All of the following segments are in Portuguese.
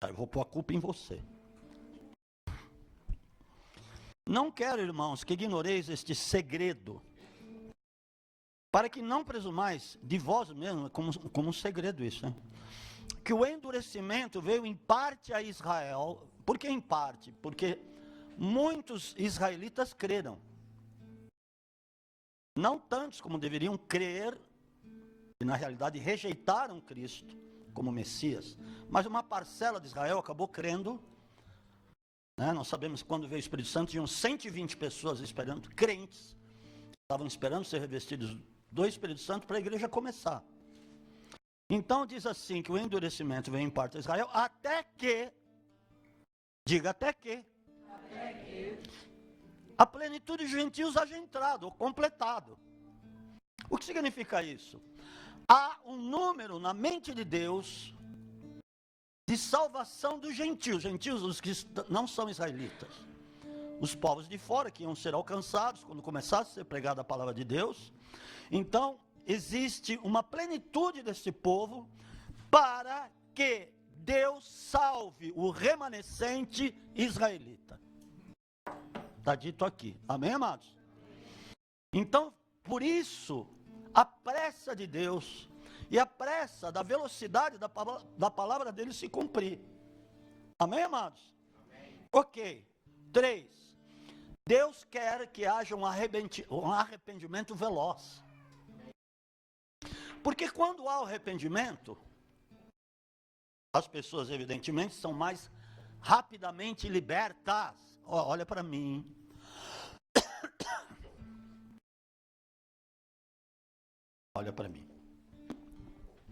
Eu vou pôr a culpa em você. Não quero, irmãos, que ignoreis este segredo, para que não presumais de vós mesmos, como um segredo isso, né? Que o endurecimento veio em parte a Israel. Por que em parte? Porque muitos israelitas creram. Não tantos como deveriam crer, e na realidade rejeitaram Cristo como Messias. Mas uma parcela de Israel acabou crendo. Né? Nós sabemos que quando veio o Espírito Santo, tinham 120 pessoas esperando, crentes, estavam esperando ser revestidos do Espírito Santo para a igreja começar. Então diz assim, que o endurecimento vem em parte a Israel, até que, diga até que, a plenitude dos gentios haja entrado, ou completado. O que significa isso? Há um número na mente de Deus de salvação dos gentios, os que não são israelitas. Os povos de fora que iam ser alcançados quando começasse a ser pregada a palavra de Deus. Então, existe uma plenitude deste povo para que Deus salve o remanescente israelita. Está dito aqui. Amém, amados? Então, por isso, a pressa de Deus e a pressa da velocidade da palavra dele se cumprir. Amém, amados? Amém. Ok. 3. Deus quer que haja um arrependimento veloz. Porque quando há o arrependimento, as pessoas evidentemente são mais rapidamente libertas. Olha para mim. Olha para mim.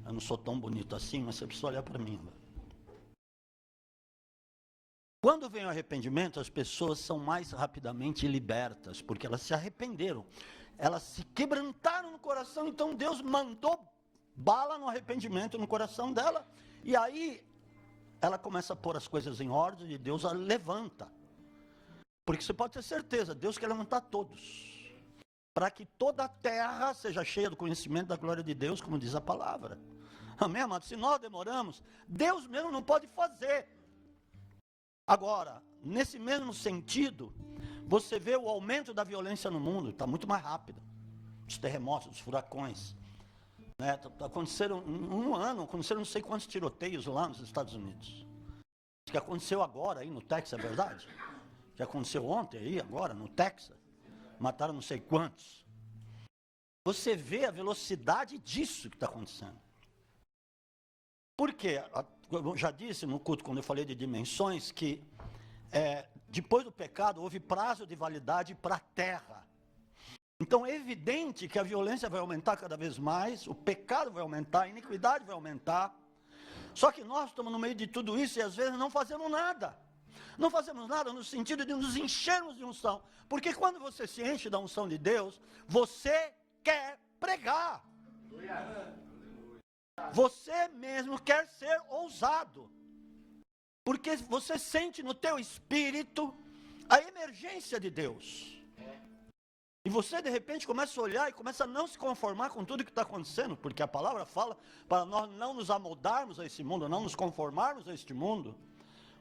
Eu não sou tão bonito assim, mas você precisa olhar para mim. Quando vem o arrependimento, as pessoas são mais rapidamente libertas, porque elas se arrependeram. Elas se quebrantaram no coração, então Deus mandou bala no arrependimento no coração dela, e aí ela começa a pôr as coisas em ordem e Deus a levanta. Porque você pode ter certeza, Deus quer levantar todos, para que toda a terra seja cheia do conhecimento da glória de Deus, como diz a palavra. Amém, amado? Se nós demoramos, Deus mesmo não pode fazer. Agora, nesse mesmo sentido, você vê o aumento da violência no mundo, está muito mais rápido. Os terremotos, os furacões. Né? Aconteceram em um ano, aconteceram não sei quantos tiroteios lá nos Estados Unidos. O que aconteceu agora aí no Texas, é verdade? O que aconteceu ontem aí, agora, no Texas. Mataram não sei quantos. Você vê a velocidade disso que está acontecendo. Por quê? Eu já disse no culto, quando eu falei de dimensões, que depois do pecado houve prazo de validade para a terra. Então é evidente que a violência vai aumentar cada vez mais, o pecado vai aumentar, a iniquidade vai aumentar. Só que nós estamos no meio de tudo isso e às vezes não fazemos nada. Não fazemos nada no sentido de nos enchermos de unção. Porque quando você se enche da unção de Deus, você quer pregar. Você mesmo quer ser ousado. Porque você sente no teu espírito a emergência de Deus. E você de repente começa a olhar e começa a não se conformar com tudo que está acontecendo. Porque a palavra fala para nós não nos amoldarmos a esse mundo, não nos conformarmos a este mundo.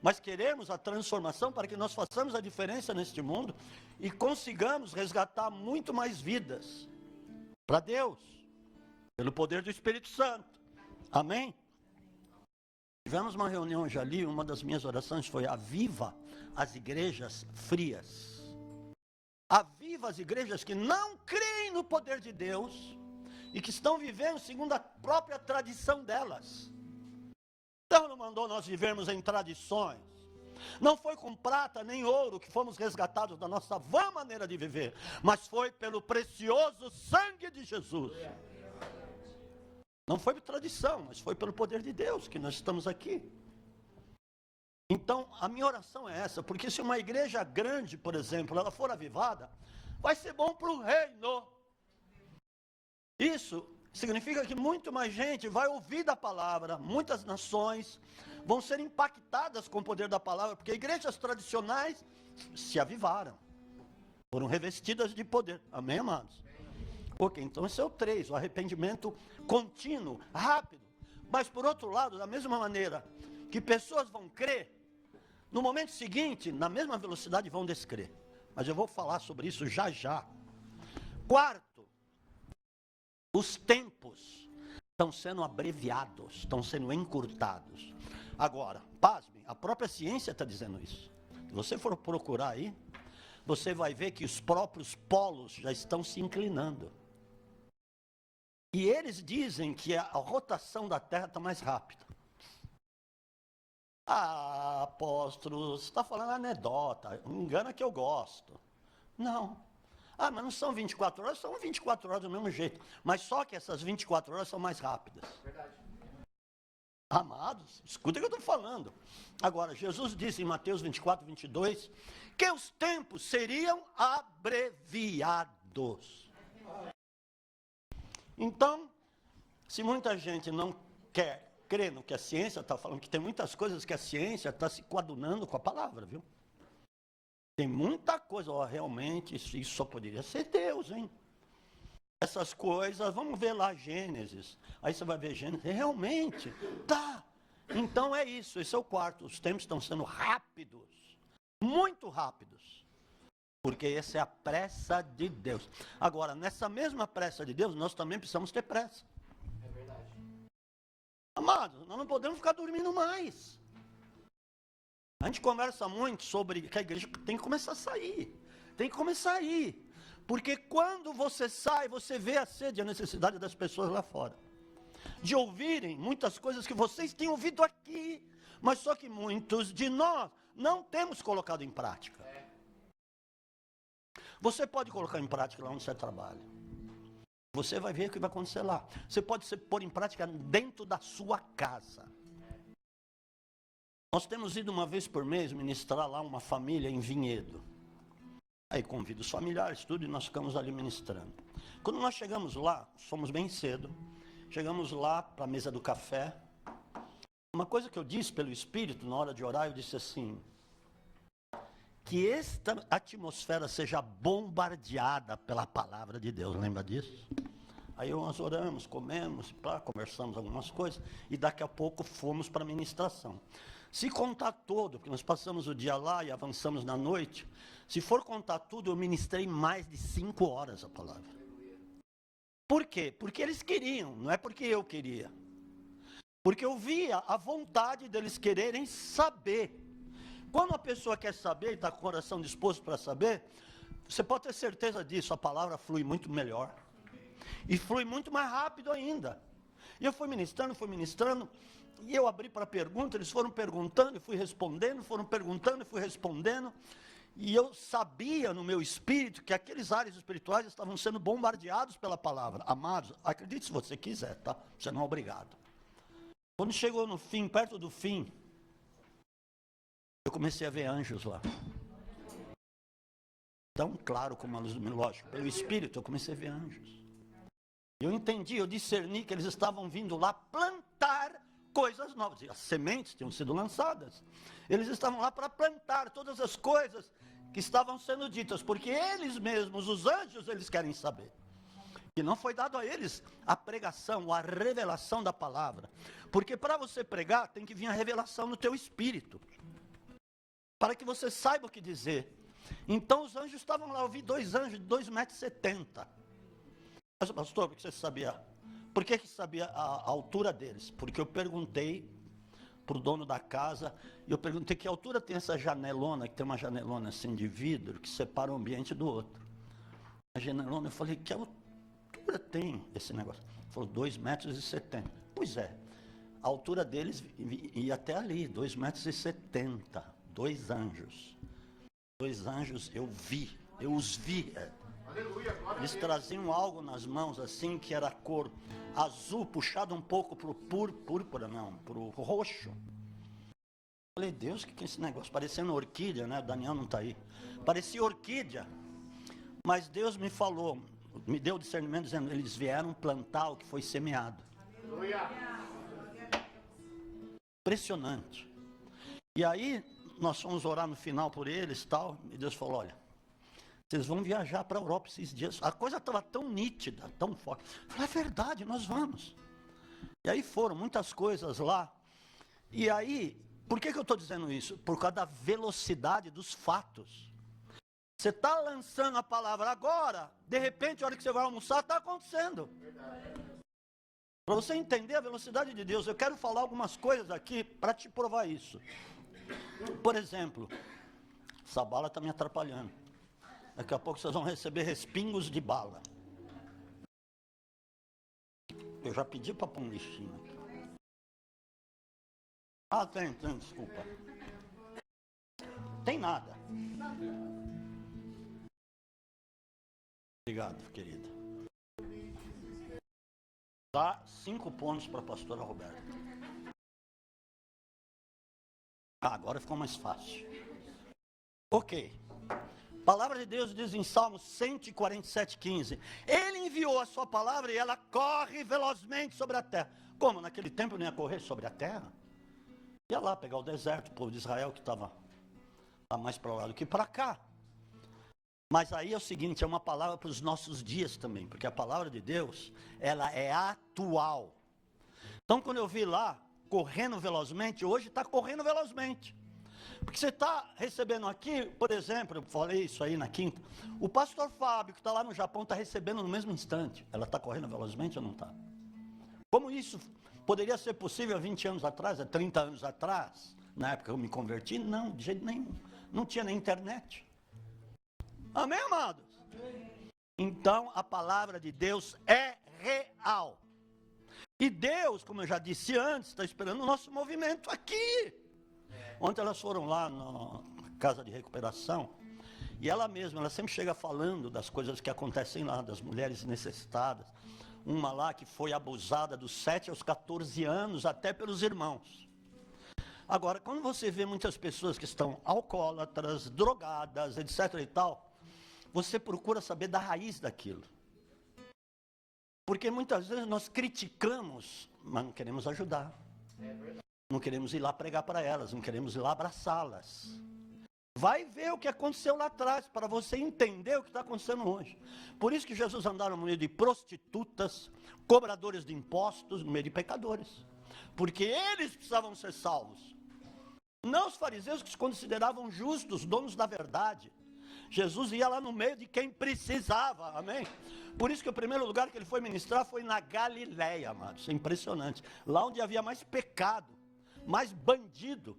Mas queremos a transformação para que nós façamos a diferença neste mundo e consigamos resgatar muito mais vidas para Deus, pelo poder do Espírito Santo. Amém? Tivemos uma reunião já ali, uma das minhas orações foi: aviva as igrejas frias. Aviva as igrejas que não creem no poder de Deus e que estão vivendo segundo a própria tradição delas. Deus não mandou nós vivermos em tradições. Não foi com prata nem ouro que fomos resgatados da nossa vã maneira de viver, mas foi pelo precioso sangue de Jesus. Não foi por tradição, mas foi pelo poder de Deus que nós estamos aqui. Então, a minha oração é essa, porque se uma igreja grande, por exemplo, ela for avivada, vai ser bom para o reino. Isso significa que muito mais gente vai ouvir da palavra, muitas nações vão ser impactadas com o poder da palavra, porque igrejas tradicionais se avivaram, foram revestidas de poder. Amém, amados? Ok, então esse é o 3, o arrependimento contínuo, rápido. Mas por outro lado, da mesma maneira que pessoas vão crer, no momento seguinte, na mesma velocidade, vão descrer. Mas eu vou falar sobre isso já já. Quarto, os tempos estão sendo abreviados, estão sendo encurtados. Agora, pasmem, a própria ciência está dizendo isso. Se você for procurar aí, você vai ver que os próprios polos já estão se inclinando. E eles dizem que a rotação da Terra está mais rápida. Ah, apóstolo, você está falando anedota, engana que eu gosto. Não. Ah, mas não são 24 horas, são 24 horas do mesmo jeito. Mas só que essas 24 horas são mais rápidas. Verdade. Amados, escuta o que eu estou falando. Agora, Jesus disse em Mateus 24, 22, que os tempos seriam abreviados. Então, se muita gente não quer crer no que a ciência está falando, que tem muitas coisas que a ciência está se coadunando com a palavra, viu? Tem muita coisa, realmente, isso só poderia ser Deus, hein? Essas coisas, vamos ver lá Gênesis, aí você vai ver Gênesis, realmente, tá. Então é isso, esse é o quarto, os tempos estão sendo rápidos, muito rápidos, porque essa é a pressa de Deus. Agora, nessa mesma pressa de Deus, nós também precisamos ter pressa. É verdade. Amados, nós não podemos ficar dormindo mais. A gente conversa muito sobre que a igreja tem que começar a sair. Tem que começar a ir. Porque quando você sai, você vê a sede e a necessidade das pessoas lá fora. De ouvirem muitas coisas que vocês têm ouvido aqui. Mas só que muitos de nós não temos colocado em prática. Você pode colocar em prática lá onde você trabalha. Você vai ver o que vai acontecer lá. Você pode pôr em prática dentro da sua casa. Nós temos ido uma vez por mês ministrar lá uma família em Vinhedo. Aí convido os familiares, tudo, e nós ficamos ali ministrando. Quando nós chegamos lá, fomos bem cedo, chegamos lá para a mesa do café. Uma coisa que eu disse pelo Espírito, na hora de orar, eu disse assim, que esta atmosfera seja bombardeada pela palavra de Deus, lembra disso? Aí nós oramos, comemos, conversamos algumas coisas, e daqui a pouco fomos para a ministração. Se contar todo, porque nós passamos o dia lá e avançamos na noite, se for contar tudo, eu ministrei mais de 5 horas a palavra. Por quê? Porque eles queriam, não é porque eu queria. Porque eu via a vontade deles quererem saber. Quando a pessoa quer saber e está com o coração disposto para saber, você pode ter certeza disso, a palavra flui muito melhor. E flui muito mais rápido ainda. E eu fui ministrando, e eu abri para pergunta, eles foram perguntando e fui respondendo, foram perguntando e fui respondendo. E eu sabia no meu espírito que aqueles ares espirituais estavam sendo bombardeados pela palavra. Amados, acredite se você quiser, tá? Você não é obrigado. Quando chegou no fim, perto do fim, eu comecei a ver anjos lá. Tão claro como a luz do meu, lógico, pelo espírito eu comecei a ver anjos. Eu entendi, eu discerni que eles estavam vindo lá plantar coisas novas. As sementes tinham sido lançadas. Eles estavam lá para plantar todas as coisas que estavam sendo ditas, porque eles mesmos, os anjos, eles querem saber. E não foi dado a eles a pregação, a revelação da palavra. Porque para você pregar, tem que vir a revelação no teu espírito. Para que você saiba o que dizer. Então os anjos estavam lá, eu vi 2 anjos de 2,70 m. Mas, pastor, por que você sabia? Por que sabia a altura deles? Porque eu perguntei para o dono da casa, eu perguntei que altura tem essa janelona, que tem uma janelona assim de vidro, que separa um ambiente do outro. A janelona, eu falei, que altura tem esse negócio? Ele falou, 2,70 m. Pois é, a altura deles ia até ali, 2,70 m. 2 anjos. 2 anjos eu os vi. Eles traziam algo nas mãos assim, que era cor azul, puxado um pouco para o púrpura, não, para o roxo. Falei, Deus, o que é esse negócio? Parecendo orquídea, né? O Daniel não está aí. Parecia orquídea. Mas Deus me falou, me deu discernimento, dizendo, eles vieram plantar o que foi semeado. Impressionante. E aí, nós fomos orar no final por eles e tal, e Deus falou, olha, vocês vão viajar para a Europa esses dias. A coisa estava tão nítida, tão forte. Eu falei, é verdade, nós vamos. E aí foram muitas coisas lá. E aí, por que eu estou dizendo isso? Por causa da velocidade dos fatos. Você está lançando a palavra agora, de repente, a hora que você vai almoçar, está acontecendo. Para você entender a velocidade de Deus, eu quero falar algumas coisas aqui para te provar isso. Por exemplo, essa bala está me atrapalhando. Daqui a pouco vocês vão receber respingos de bala. Eu já pedi para pôr um lixinho aqui. Ah, tem, desculpa. Tem nada. Obrigado, querida. Dá 5 pontos para a pastora Roberta. Agora ficou mais fácil. Ok. A palavra de Deus diz em Salmos 147:15. Ele enviou a sua palavra e ela corre velozmente sobre a terra. Como? Naquele tempo não ia correr sobre a terra? Ia lá pegar o deserto, o povo de Israel que estava mais para lá do que para cá. Mas aí é o seguinte, é uma palavra para os nossos dias também, porque a palavra de Deus, ela é atual. Então quando eu vi lá, correndo velozmente, hoje está correndo velozmente. Porque você está recebendo aqui, por exemplo, eu falei isso aí na quinta, o pastor Fábio, que está lá no Japão, está recebendo no mesmo instante. Ela está correndo velozmente ou não está? Como isso poderia ser possível há 20 anos atrás, há 30 anos atrás? Na época que eu me converti? Não, de jeito nenhum. Não tinha nem internet. Amém, amados? Então, a palavra de Deus é real. E Deus, como eu já disse antes, está esperando o nosso movimento aqui. Ontem elas foram lá na casa de recuperação, e ela mesma, ela sempre chega falando das coisas que acontecem lá, das mulheres necessitadas. Uma lá que foi abusada dos 7 aos 14 anos, até pelos irmãos. Agora, quando você vê muitas pessoas que estão alcoólatras, drogadas, etc. e tal, você procura saber da raiz daquilo. Porque muitas vezes nós criticamos, mas não queremos ajudar. Não queremos ir lá pregar para elas, não queremos ir lá abraçá-las. Vai ver o que aconteceu lá atrás, para você entender o que está acontecendo hoje. Por isso que Jesus andava no meio de prostitutas, cobradores de impostos, no meio de pecadores. Porque eles precisavam ser salvos. Não os fariseus que se consideravam justos, donos da verdade. Jesus ia lá no meio de quem precisava, amém? Por isso que o primeiro lugar que ele foi ministrar foi na Galileia, amados. É impressionante. Lá onde havia mais pecado, mais bandido.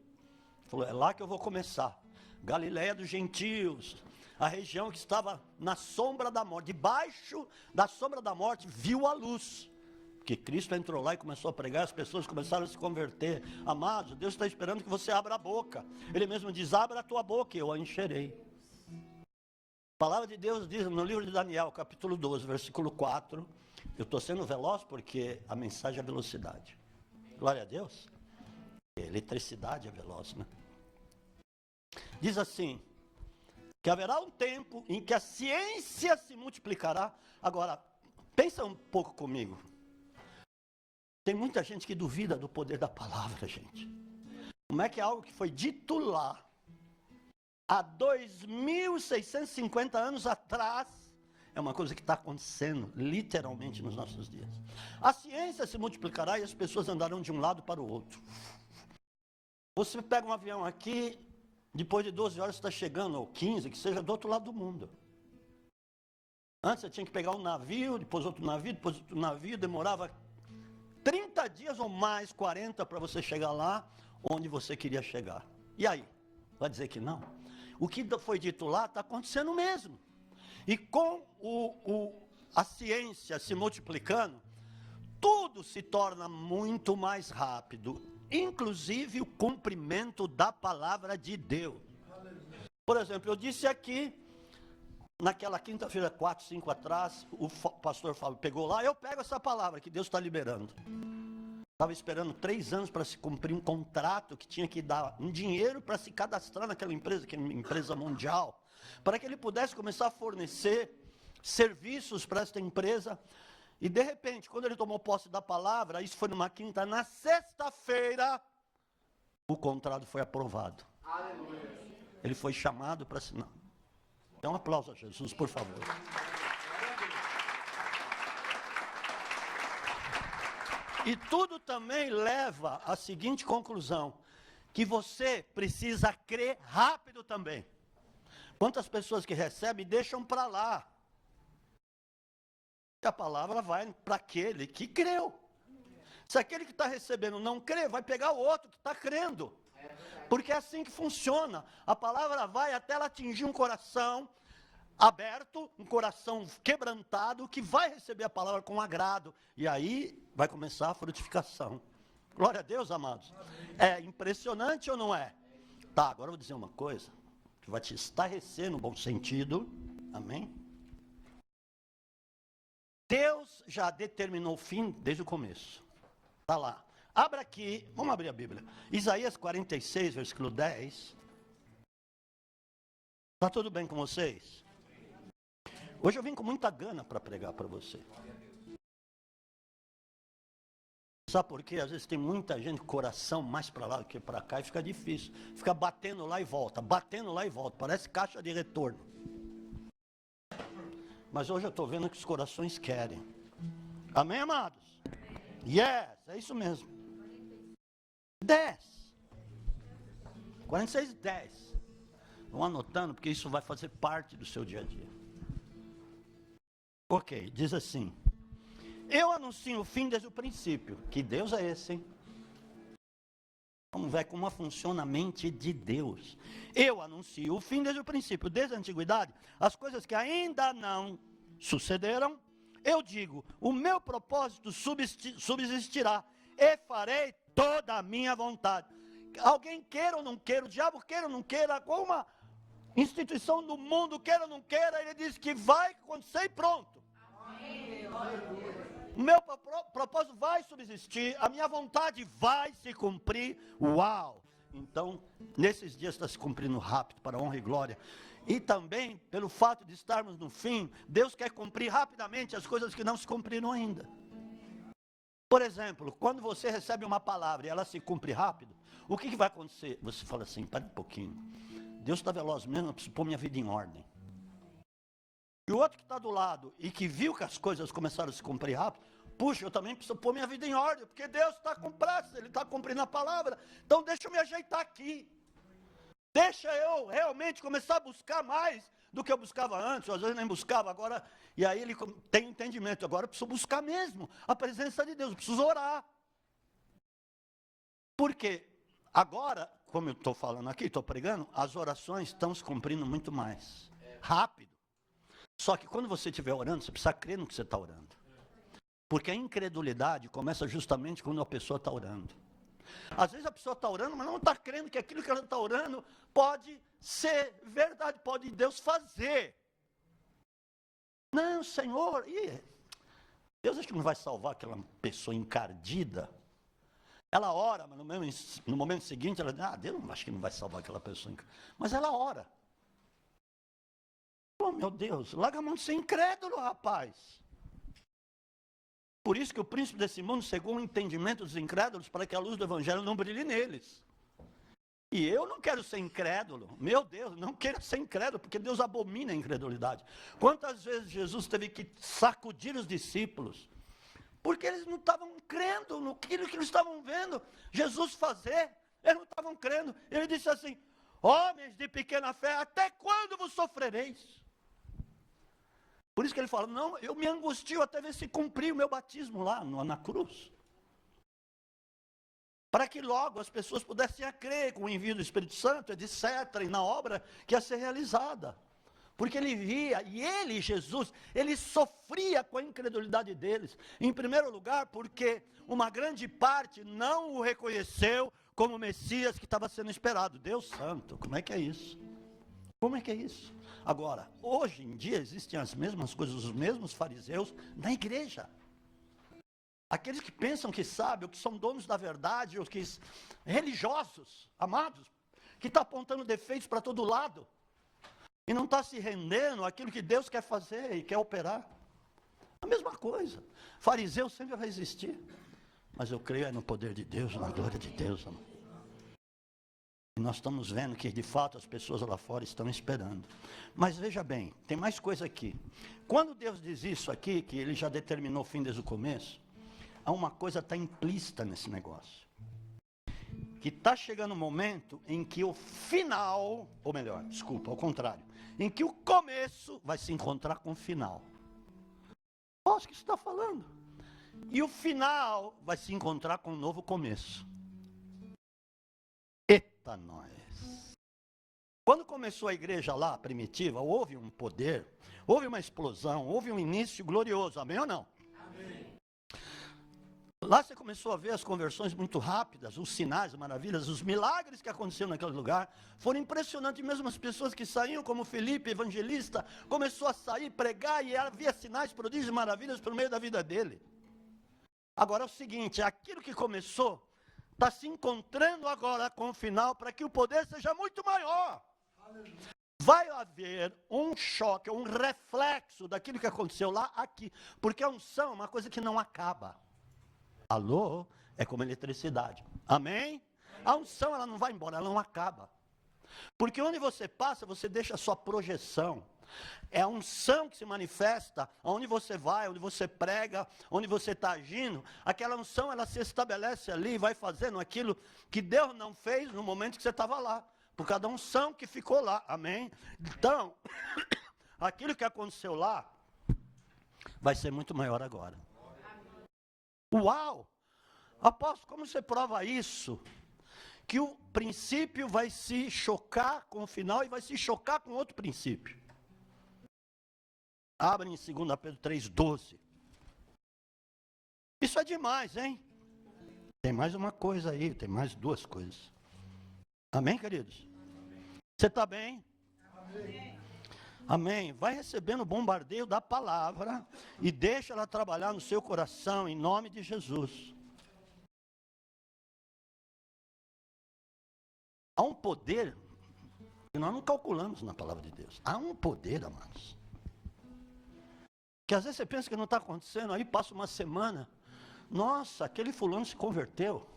Ele falou, é lá que eu vou começar. Galileia dos gentios, a região que estava na sombra da morte, debaixo da sombra da morte, viu a luz. Porque Cristo entrou lá e começou a pregar, as pessoas começaram a se converter. Amados, Deus está esperando que você abra a boca. Ele mesmo diz, abra a tua boca e eu a encherei. A palavra de Deus diz no livro de Daniel, capítulo 12, versículo 4. Eu estou sendo veloz porque a mensagem é velocidade. Glória a Deus. A eletricidade é veloz, né? Diz assim, que haverá um tempo em que a ciência se multiplicará. Agora, pensa um pouco comigo. Tem muita gente que duvida do poder da palavra, gente. Como é que é algo que foi dito lá, há 2.650 anos atrás, é uma coisa que está acontecendo, literalmente, nos nossos dias. A ciência se multiplicará e as pessoas andarão de um lado para o outro. Você pega um avião aqui, depois de 12 horas você está chegando, ou 15, que seja do outro lado do mundo. Antes você tinha que pegar um navio, depois outro navio, demorava 30 dias ou mais, 40, para você chegar lá onde você queria chegar. E aí? Vai dizer que não? O que foi dito lá está acontecendo mesmo. E com a ciência se multiplicando, tudo se torna muito mais rápido, inclusive o cumprimento da palavra de Deus. Por exemplo, eu disse aqui, naquela quinta-feira, 4, 5 atrás, o pastor Fábio pegou lá, eu pego essa palavra que Deus está liberando. Estava esperando 3 anos para se cumprir um contrato que tinha que dar um dinheiro para se cadastrar naquela empresa, que é uma empresa mundial, para que ele pudesse começar a fornecer serviços para esta empresa. E de repente, quando ele tomou posse da palavra, isso foi numa quinta, na sexta-feira, o contrato foi aprovado. Aleluia. Ele foi chamado para assinar. Dê um aplauso a Jesus, por favor. E tudo também leva à seguinte conclusão, que você precisa crer rápido também. Quantas pessoas que recebem deixam para lá. A palavra vai para aquele que creu. Se aquele que está recebendo não crê, vai pegar o outro que está crendo. Porque é assim que funciona. A palavra vai até ela atingir um coração aberto, um coração quebrantado, que vai receber a palavra com agrado. E aí vai começar a frutificação. Glória a Deus, amados. É impressionante ou não é? Tá, agora eu vou dizer uma coisa, que vai te estarrecer no bom sentido. Amém? Deus já determinou o fim desde o começo. Está lá. Abra aqui, vamos abrir a Bíblia. Isaías 46, versículo 10. Está tudo bem com vocês? Hoje eu vim com muita gana para pregar para você. Sabe por quê? Às vezes tem muita gente com coração mais para lá do que para cá e fica difícil. Fica batendo lá e volta, batendo lá e volta. Parece caixa de retorno. Mas hoje eu estou vendo que os corações querem. Amém, amados? Yes, é isso mesmo. 10. 46, 10. Vão anotando, porque isso vai fazer parte do seu dia a dia. Ok, diz assim. Eu anuncio o fim desde o princípio. Que Deus é esse, hein? Vamos ver como funciona a mente de Deus. Eu anuncio o fim desde o princípio, desde a antiguidade, as coisas que ainda não sucederam. Eu digo, o meu propósito subsistirá e farei toda a minha vontade. Alguém queira ou não queira, o diabo queira ou não queira, alguma instituição do mundo queira ou não queira, ele diz que vai acontecer e pronto. O meu propósito vai subsistir, a minha vontade vai se cumprir. Uau! Então, nesses dias está se cumprindo rápido, para a honra e glória. E também, pelo fato de estarmos no fim, Deus quer cumprir rapidamente as coisas que não se cumpriram ainda. Por exemplo, quando você recebe uma palavra e ela se cumpre rápido, o que vai acontecer? Você fala assim, para um pouquinho. Deus está veloz mesmo, eu preciso pôr minha vida em ordem. E o outro que está do lado e que viu que as coisas começaram a se cumprir rápido, puxa, eu também preciso pôr minha vida em ordem, porque Deus está com pressa, Ele está cumprindo a palavra, então deixa eu me ajeitar aqui. Deixa eu realmente começar a buscar mais do que eu buscava antes, ou às vezes nem buscava, agora, e aí ele tem entendimento, agora eu preciso buscar mesmo a presença de Deus, eu preciso orar. Porque agora, como eu estou falando aqui, estou pregando, as orações estão se cumprindo muito mais rápido. Só que quando você estiver orando, você precisa crer no que você está orando. Porque a incredulidade começa justamente quando a pessoa está orando. Às vezes a pessoa está orando, mas não está crendo que aquilo que ela está orando pode ser verdade, pode Deus fazer. Não, Senhor, Deus acha que não vai salvar aquela pessoa encardida? Ela ora, mas no momento seguinte ela diz, Deus acho que não vai salvar aquela pessoa encardida. Mas ela ora. Oh, meu Deus, larga a mão de ser incrédulo, rapaz. Por isso que o príncipe desse mundo cegou o entendimento dos incrédulos para que a luz do evangelho não brilhe neles. E eu não quero ser incrédulo. Meu Deus, não quero ser incrédulo, porque Deus abomina a incredulidade. Quantas vezes Jesus teve que sacudir os discípulos? Porque eles não estavam crendo no que eles estavam vendo Jesus fazer. Eles não estavam crendo. Ele disse assim, homens de pequena fé, até quando vos sofrereis? Por isso que ele fala, não, eu me angustio até ver se cumprir o meu batismo lá na cruz. Para que logo as pessoas pudessem crer com o envio do Espírito Santo, etc., e na obra que ia ser realizada. Porque ele via, e ele, Jesus, ele sofria com a incredulidade deles. Em primeiro lugar, porque uma grande parte não o reconheceu como o Messias que estava sendo esperado. Deus santo, como é que é isso? Como é que é isso? Agora, hoje em dia existem as mesmas coisas, os mesmos fariseus na igreja. Aqueles que pensam que sabem, ou que são donos da verdade, ou que religiosos, amados, que estão apontando defeitos para todo lado. E não está se rendendo àquilo que Deus quer fazer e quer operar. A mesma coisa. Fariseu sempre vai existir. Mas eu creio no poder de Deus, na glória de Deus, amado. E nós estamos vendo que, de fato, as pessoas lá fora estão esperando. Mas veja bem, tem mais coisa aqui. Quando Deus diz isso aqui, que Ele já determinou o fim desde o começo, há uma coisa que está implícita nesse negócio. Que está chegando um momento em que o final, ou melhor, desculpa, ao contrário, em que o começo vai se encontrar com o final. Acho que isso está falando. E o final vai se encontrar com um novo começo. Eita nós! Quando começou a igreja lá, primitiva, houve um poder, houve uma explosão, houve um início glorioso, amém ou não? Lá você começou a ver as conversões muito rápidas, os sinais, as maravilhas, os milagres que aconteceram naquele lugar. Foram impressionantes, mesmo as pessoas que saíam, como Felipe, evangelista, começou a sair, pregar, e havia sinais, prodígios e maravilhas por meio da vida dele. Agora é o seguinte, aquilo que começou, está se encontrando agora com o final, para que o poder seja muito maior. Vai haver um choque, um reflexo daquilo que aconteceu lá, aqui. Porque a unção é uma coisa que não acaba. Alô? É como eletricidade. Amém? A unção, ela não vai embora, ela não acaba. Porque onde você passa, você deixa a sua projeção. É a unção que se manifesta, onde você vai, onde você prega, onde você está agindo. Aquela unção, ela se estabelece ali, vai fazendo aquilo que Deus não fez no momento que você estava lá. Por causa da unção que ficou lá. Amém? Então, aquilo que aconteceu lá, vai ser muito maior agora. Uau! Apóstolo, como você prova isso? Que o princípio vai se chocar com o final e vai se chocar com outro princípio. Abre em 2 Pedro 3,12. Isso é demais, hein? Tem mais uma coisa aí, tem mais duas coisas. Amém, queridos? Você está bem? Amém. Amém. Vai recebendo o bombardeio da palavra e deixa ela trabalhar no seu coração, em nome de Jesus. Há um poder que nós não calculamos na palavra de Deus. Há um poder, amados, que às vezes você pensa que não está acontecendo, aí passa uma semana, nossa, aquele fulano se converteu.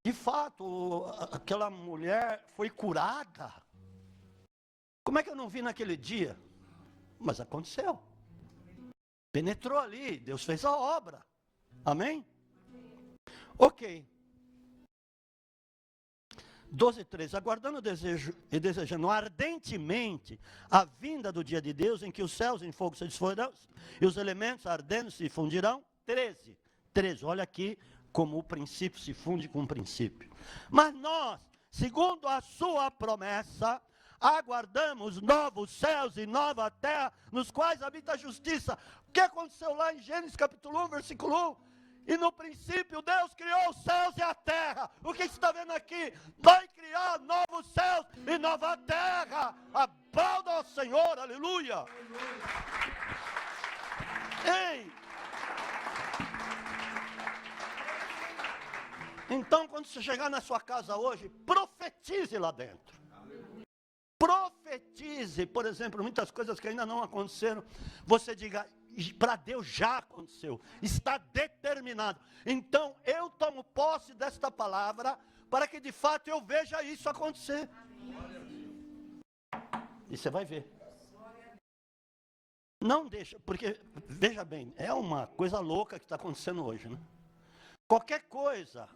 De fato, aquela mulher foi curada. Como é que eu não vi naquele dia? Mas aconteceu. Penetrou ali, Deus fez a obra. Amém? Ok. 12:3. Aguardando o desejo e desejando ardentemente a vinda do dia de Deus, em que os céus em fogo se desfarão e os elementos ardendo se fundirão. 13. Olha aqui como o princípio se funde com o princípio. Mas nós, segundo a sua promessa, aguardamos novos céus e nova terra, nos quais habita a justiça. O que aconteceu lá em Gênesis capítulo 1, versículo 1? E no princípio Deus criou os céus e a terra. O que você está vendo aqui? Vai criar novos céus e nova terra. Aplauda ao Senhor, aleluia. Ei! Então, quando você chegar na sua casa hoje, profetize lá dentro. Profetize, por exemplo, muitas coisas que ainda não aconteceram. Você diga, para Deus já aconteceu, está determinado. Então, eu tomo posse desta palavra, para que de fato eu veja isso acontecer. E você vai ver. Não deixa, porque, veja bem, é uma coisa louca que está acontecendo hoje, né? Qualquer coisa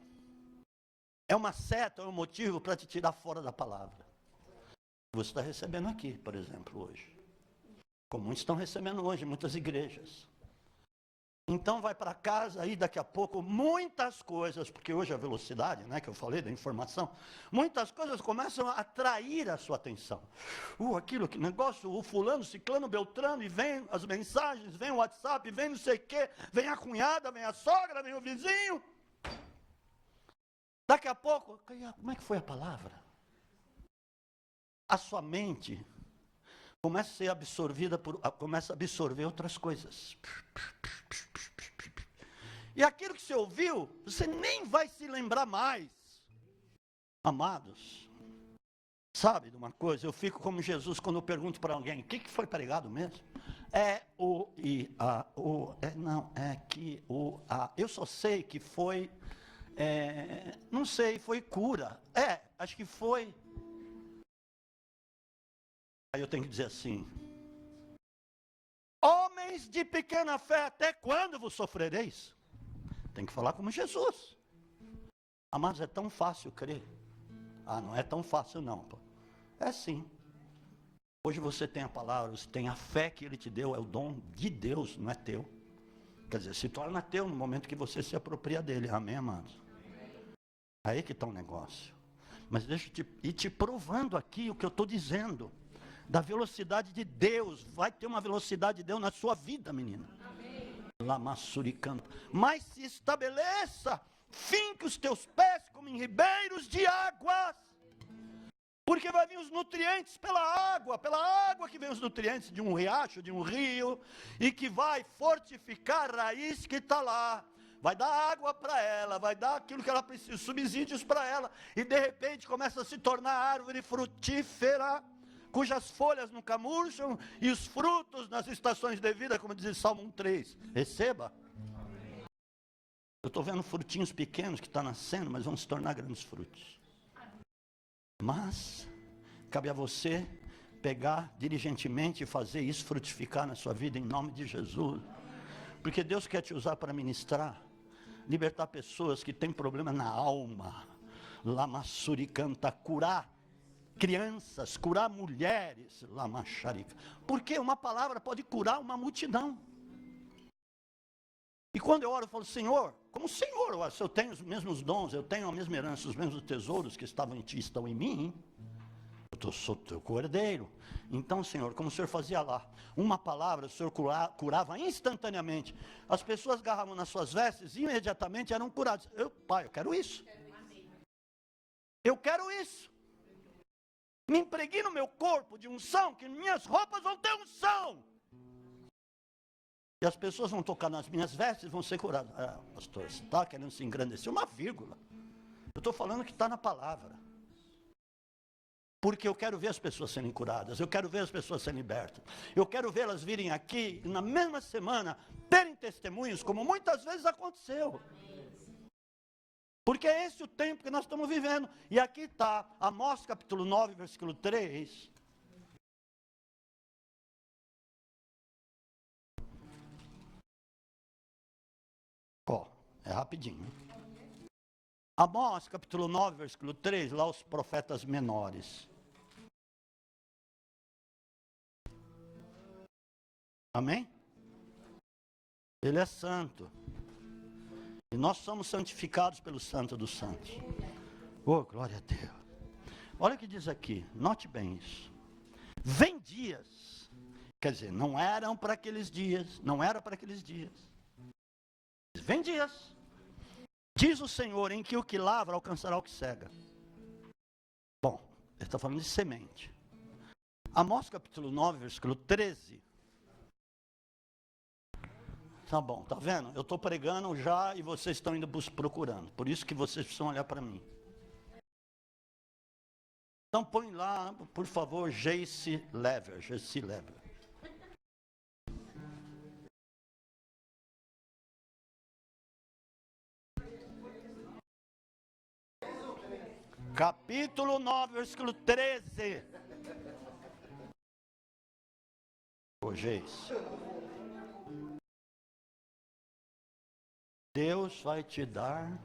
é uma seta, é um motivo para te tirar fora da palavra. Você está recebendo aqui, por exemplo, hoje. Como muitos estão recebendo hoje, muitas igrejas. Então vai para casa aí daqui a pouco, muitas coisas, porque hoje a velocidade, né, que eu falei da informação, muitas coisas começam a atrair a sua atenção. Aquilo, que negócio, o fulano, ciclano, beltrano, e vem as mensagens, vem o WhatsApp, vem não sei o quê, vem a cunhada, vem a sogra, vem o vizinho. Daqui a pouco, como é que foi a palavra? A sua mente começa a ser absorvida começa a absorver outras coisas. E aquilo que você ouviu, você nem vai se lembrar mais. Amados, sabe de uma coisa? Eu fico como Jesus quando eu pergunto para alguém, o que foi pregado mesmo? Eu só sei que foi, não sei, foi cura. Acho que foi. Aí eu tenho que dizer assim, homens de pequena fé, até quando vos sofrereis? Tem que falar como Jesus. Mas é tão fácil crer. Não é tão fácil não. Pô. É sim. Hoje você tem a palavra, você tem a fé que Ele te deu, é o dom de Deus, não é teu. Quer dizer, se torna teu no momento que você se apropria dele. Amém, amados? Aí que está o negócio. Mas deixa eu ir te provando aqui o que eu estou dizendo. Da velocidade de Deus. Vai ter uma velocidade de Deus na sua vida, menina. Lamassuricanta. Mas se estabeleça, finque os teus pés como em ribeiros de águas. Porque vai vir os nutrientes pela água que vem os nutrientes de um riacho, de um rio, e que vai fortificar a raiz que está lá. Vai dar água para ela, vai dar aquilo que ela precisa, subsídios para ela, e de repente começa a se tornar árvore frutífera, cujas folhas nunca murcham, e os frutos nas estações devidas, como diz Salmo 1:3. Receba. Eu estou vendo frutinhos pequenos que estão nascendo, mas vão se tornar grandes frutos. Mas, cabe a você pegar diligentemente e fazer isso frutificar na sua vida, em nome de Jesus. Porque Deus quer te usar para ministrar, libertar pessoas que têm problema na alma. Lamassuricanta, curar crianças, curar mulheres. Lamacharica. Porque uma palavra pode curar uma multidão. E quando eu oro, eu falo, Senhor, como o Senhor, se eu tenho os mesmos dons, eu tenho a mesma herança, os mesmos tesouros que estavam em ti estão em mim, eu sou teu cordeiro. Então, Senhor, como o Senhor fazia lá, uma palavra, o Senhor curava instantaneamente. As pessoas agarravam nas suas vestes e imediatamente eram curadas. Pai, eu quero isso. Eu quero isso. Me impregne no meu corpo de unção, que minhas roupas vão ter unção. E as pessoas vão tocar nas minhas vestes e vão ser curadas. Pastor, você está querendo se engrandecer? Uma vírgula. Eu estou falando que está na palavra. Porque eu quero ver as pessoas serem curadas. Eu quero ver as pessoas serem libertas. Eu quero vê-las virem aqui e na mesma semana terem testemunhos, como muitas vezes aconteceu. Porque é esse o tempo que nós estamos vivendo. E aqui está, Amós capítulo 9, versículo 3. É rapidinho. Amós, capítulo 9, versículo 3, lá os profetas menores. Amém? Ele é santo. E nós somos santificados pelo Santo dos Santos. Oh, glória a Deus. Olha o que diz aqui, note bem isso. Vem dias, quer dizer, não eram para aqueles dias, não era para aqueles dias. Vem dias. Diz o Senhor, em que o que lavra alcançará o que cega. Bom, ele está falando de semente. Amós capítulo 9, versículo 13. Tá bom, tá vendo? Eu estou pregando já e vocês estão indo procurando. Por isso que vocês precisam olhar para mim. Então põe lá, por favor, J.C. Lever. Capítulo 9, versículo 13. Hoje é isso. Deus vai te dar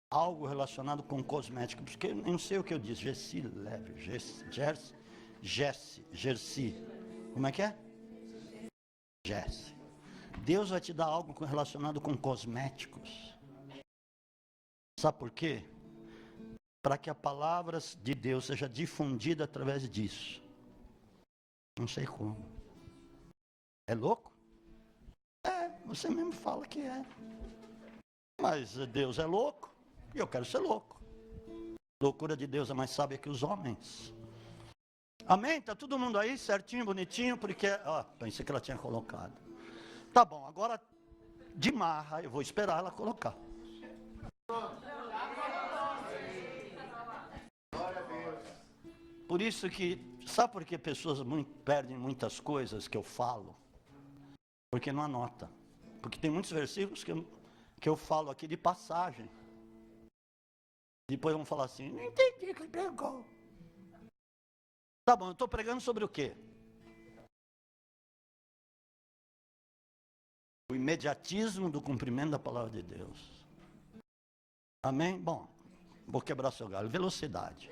algo relacionado com cosmético, porque eu não sei o que eu disse. Jersey. Como é que é? Jersey. Deus vai te dar algo relacionado com cosméticos. Sabe por quê? Para que a palavra de Deus seja difundida através disso. Não sei como. É louco? Você mesmo fala que é. Mas Deus é louco e eu quero ser louco. A loucura de Deus é mais sábia que os homens. Amém? Tá todo mundo aí certinho, bonitinho, porque... pensei que ela tinha colocado. Tá bom, agora de marra eu vou esperar ela colocar. Por isso que, sabe por que pessoas perdem muitas coisas que eu falo? Porque não anota. Porque tem muitos versículos que eu falo aqui de passagem. Depois vão falar assim, não entendi o que ele pregou. Tá bom, eu estou pregando sobre o quê? O imediatismo do cumprimento da palavra de Deus. Amém? Bom, vou quebrar seu galho. Velocidade.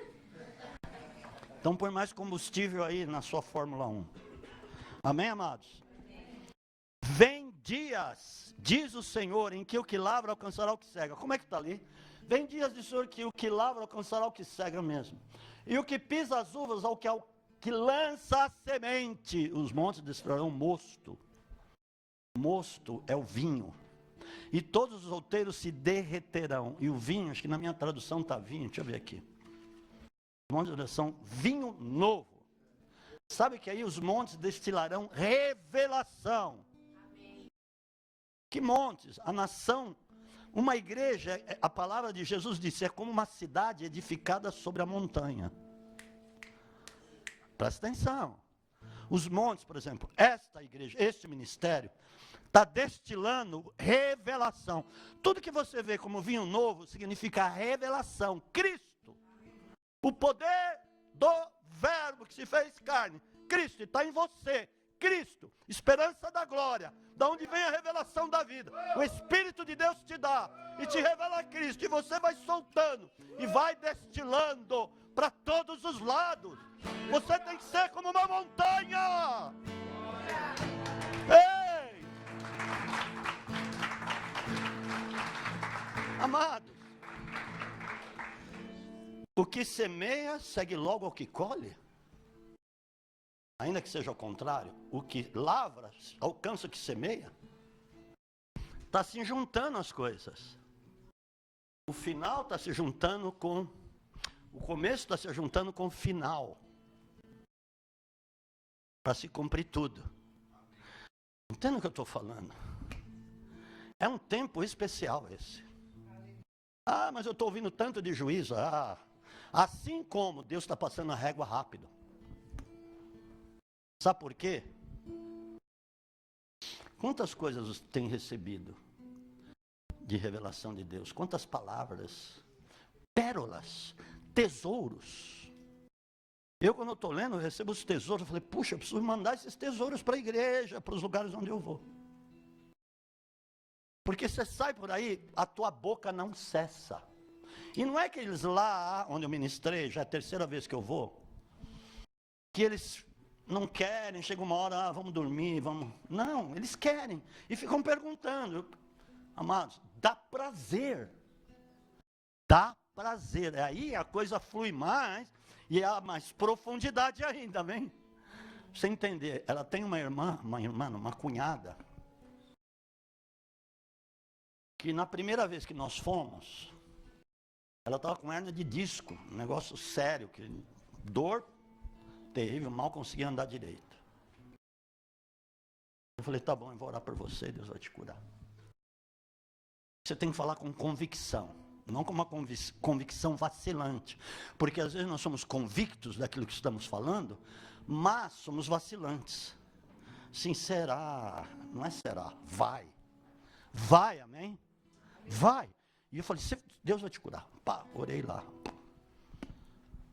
Então põe mais combustível aí na sua Fórmula 1. Amém, amados? Vem dias, diz o Senhor, em que o que lavra alcançará o que cega. Como é que está ali? Vem dias, diz o Senhor, que o que lavra alcançará o que cega mesmo. E o que pisa as uvas ao que lança a semente. Os montes destruirão mosto. Mosto é o vinho. E todos os outeiros se derreterão. E o vinho, acho que na minha tradução está vinho, deixa eu ver aqui. Os montes são vinho novo. Sabe que aí os montes destilarão revelação. Amém. Que montes? A nação, uma igreja, a palavra de Jesus disse, é como uma cidade edificada sobre a montanha. Presta atenção. Os montes, por exemplo, esta igreja, este ministério, está destilando revelação. Tudo que você vê como vinho novo significa revelação. Cristo. O poder do Verbo que se fez carne. Cristo está em você. Cristo, esperança da glória. Da onde vem a revelação da vida. O Espírito de Deus te dá e te revela Cristo. E você vai soltando e vai destilando para todos os lados. Você tem que ser como uma montanha. Ei! Amados, o que semeia segue logo ao que colhe. Ainda que seja ao contrário, o que lavra alcança o que semeia. Está se juntando as coisas. O final está se juntando com... O começo está se juntando com o final. Para se cumprir tudo. Entende o que eu estou falando? É um tempo especial esse. Ah, mas eu estou ouvindo tanto de juízo. Ah, assim como Deus está passando a régua rápido. Sabe por quê? Quantas coisas você tem recebido de revelação de Deus? Quantas palavras, pérolas, tesouros. Eu, quando eu estou lendo, eu recebo os tesouros. Eu falei, puxa, eu preciso mandar esses tesouros para a igreja, para os lugares onde eu vou. Porque você sai por aí, a tua boca não cessa. E não é que eles lá, onde eu ministrei, já é a terceira vez que eu vou, que eles não querem, chega uma hora, vamos dormir, vamos... Não, eles querem. E ficam perguntando. Amados, dá prazer. Dá prazer. Aí a coisa flui mais e há mais profundidade ainda, vem? Você entender, ela tem uma cunhada, que na primeira vez que nós fomos, ela estava com hérnia de disco, um negócio sério, que dor terrível, mal conseguia andar direito. Eu falei, tá bom, eu vou orar por você, Deus vai te curar. Você tem que falar com convicção, não com uma convicção vacilante, porque às vezes nós somos convictos daquilo que estamos falando, mas somos vacilantes. Sim, será, não é será, vai. Vai, amém? Vai. E eu falei, Deus vai te curar. Pá, orei lá.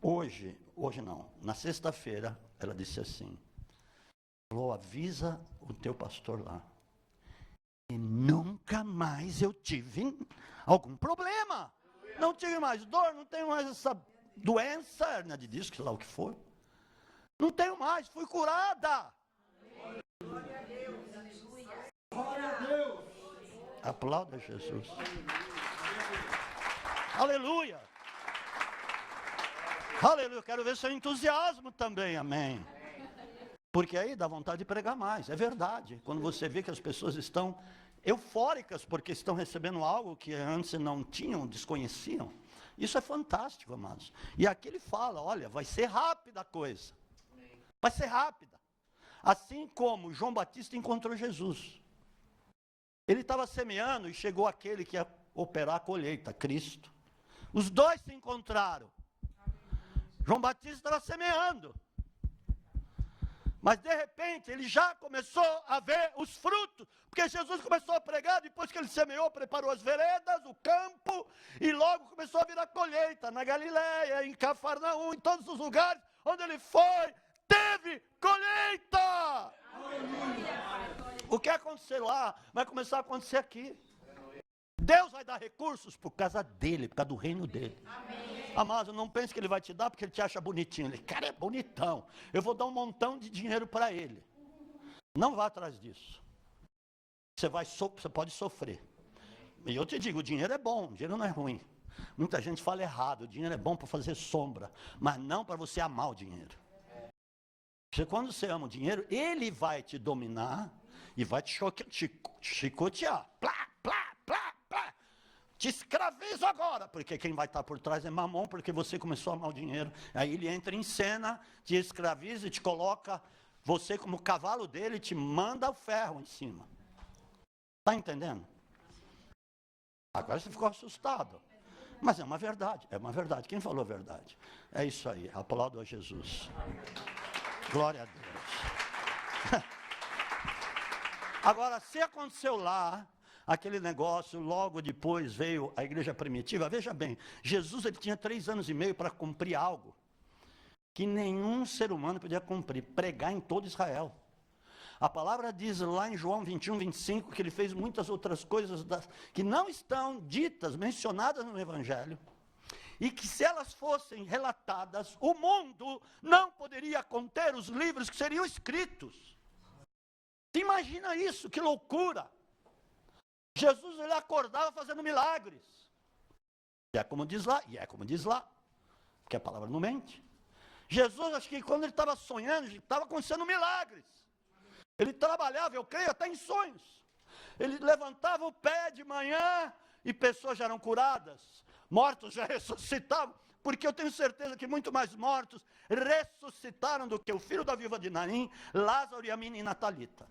Hoje não, na sexta-feira, ela disse assim, falou, avisa o teu pastor lá. E nunca mais eu tive algum problema. Não tive mais dor, não tenho mais essa doença, hérnia de disco, sei lá o que for. Não tenho mais, fui curada. Glória a Deus, aleluia. Glória a Deus. Aplauda Jesus. Aleluia. Aleluia, quero ver seu entusiasmo também, amém. Porque aí dá vontade de pregar mais, é verdade. Quando você vê que as pessoas estão eufóricas porque estão recebendo algo que antes não tinham, desconheciam. Isso é fantástico, amados. E aqui ele fala, olha, vai ser rápida a coisa. Vai ser rápida. Assim como João Batista encontrou Jesus. Ele estava semeando e chegou aquele que ia operar a colheita, Cristo. Os dois se encontraram. João Batista estava semeando. Mas de repente ele já começou a ver os frutos. Porque Jesus começou a pregar, depois que ele semeou, preparou as veredas, o campo. E logo começou a vir a colheita. Na Galileia, em Cafarnaum, em todos os lugares onde ele foi, teve colheita. Aleluia. O que acontecer lá, vai começar a acontecer aqui. Deus vai dar recursos por causa dele, por causa do reino dele. Amado, não pense que ele vai te dar porque ele te acha bonitinho. Ele, cara, é bonitão. Eu vou dar um montão de dinheiro para ele. Não vá atrás disso. Você pode sofrer. E eu te digo, o dinheiro é bom, o dinheiro não é ruim. Muita gente fala errado, o dinheiro é bom para fazer sombra, mas não para você amar o dinheiro. Porque quando você ama o dinheiro, ele vai te dominar e vai te chicotear. Plá, plá, plá, plá. Te escravizo agora, porque quem vai estar por trás é Mamon, porque você começou a amar o dinheiro. Aí ele entra em cena, te escraviza e te coloca, você como cavalo dele, te manda o ferro em cima. Está entendendo? Agora você ficou assustado. Mas é uma verdade, é uma verdade. Quem falou a verdade? É isso aí, aplaudo a Jesus. Glória a Deus. Agora, se aconteceu lá, aquele negócio, logo depois veio a igreja primitiva, veja bem, Jesus ele tinha 3 anos e meio para cumprir algo que nenhum ser humano podia cumprir, pregar em todo Israel. A palavra diz lá em João 21, 25, que ele fez muitas outras coisas que não estão ditas, mencionadas no Evangelho, e que se elas fossem relatadas, o mundo não poderia conter os livros que seriam escritos. Você imagina isso, que loucura! Jesus ele acordava fazendo milagres. E é como diz lá, porque a palavra não mente. Jesus, acho que quando ele estava sonhando, estava acontecendo milagres. Ele trabalhava, eu creio, até em sonhos. Ele levantava o pé de manhã e pessoas já eram curadas. Mortos já ressuscitavam. Porque eu tenho certeza que muito mais mortos ressuscitaram do que o filho da viúva de Naim, Lázaro e a menina Talita.